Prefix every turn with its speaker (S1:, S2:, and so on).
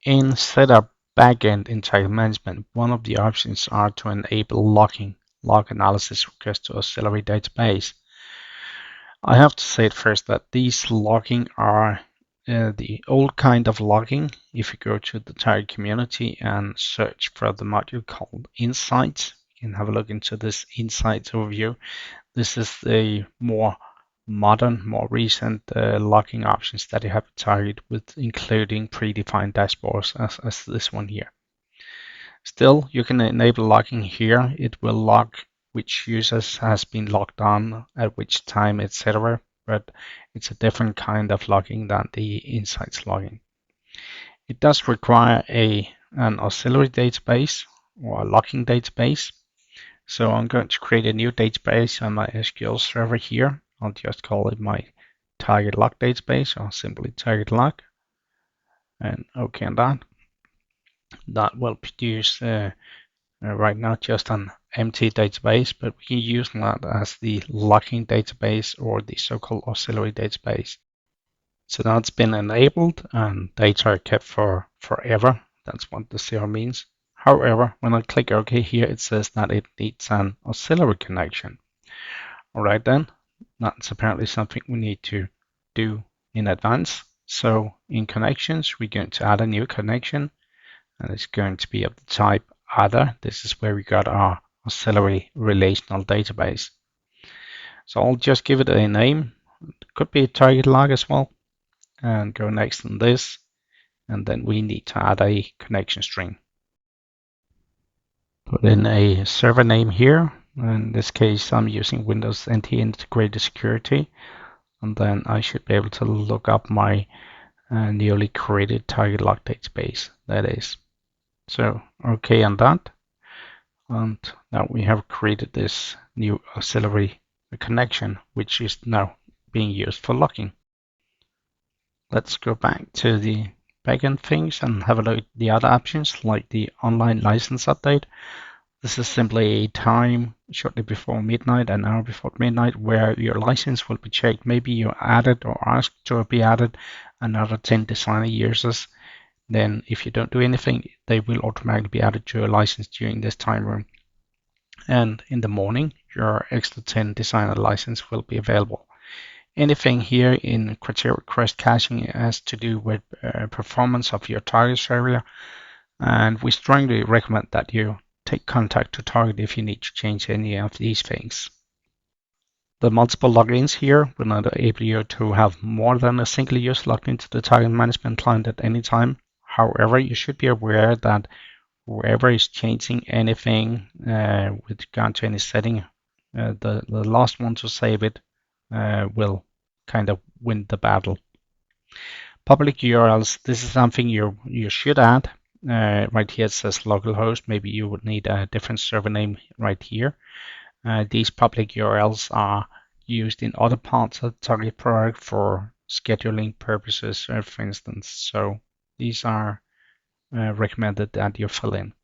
S1: In Setup Backend in Target Management, one of the options are to enable logging, log analysis requests to auxiliary database. I have to say it first that these logging are the old kind of logging. If you go to the Target community and search for the module called Insights, you can have a look into this Insights overview. This is the more modern, more recent logging options that you have at Target, with including predefined dashboards as this one here. Still, you can enable logging here. It will log which users has been logged on at which time, etc. But it's a different kind of logging than the Insights logging. It does require an auxiliary database or a logging database. So I'm going to create a new database on my SQL server here. I'll just call it my target log database, or simply target log, and OK on that. That will produce right now just an empty database, but we can use that as the logging database or the so-called auxiliary database. So now it's been enabled and data are kept for forever. That's what the 0 means. However, when I click OK here, it says that it needs an auxiliary connection. All right then, that's apparently something we need to do in advance. So in connections, we're going to add a new connection, and it's going to be of the type other. This is where we got our auxiliary relational database. So I'll just give it a name. It could be a target log as well, and go next on this. And then we need to add a connection string. Put in a server name here. In this case, I'm using Windows NT Integrated Security. And then I should be able to look up my newly created target log database, that is. So, OK on that. And now we have created this new auxiliary connection, which is now being used for logging. Let's go back to the backend things and have a look at the other options, like the online license update. This is simply a time shortly before midnight, an hour before midnight, where your license will be checked. Maybe you added or asked to be added another 10 designer users. Then if you don't do anything, they will automatically be added to your license during this time room. And in the morning, your extra 10 designer license will be available. Anything here in criteria request caching has to do with performance of your target area. And we strongly recommend that you take contact to Target if you need to change any of these things. The multiple logins here will enable you to have more than a single user logged into the Target management client at any time. However, you should be aware that whoever is changing anything with regard to any setting, the last one to save it will kind of win the battle. Public URLs, this is something you should add. Right here it says localhost. Maybe you would need a different server name right here. These public URLs are used in other parts of the Target product for scheduling purposes, for instance. So these are recommended that you fill in.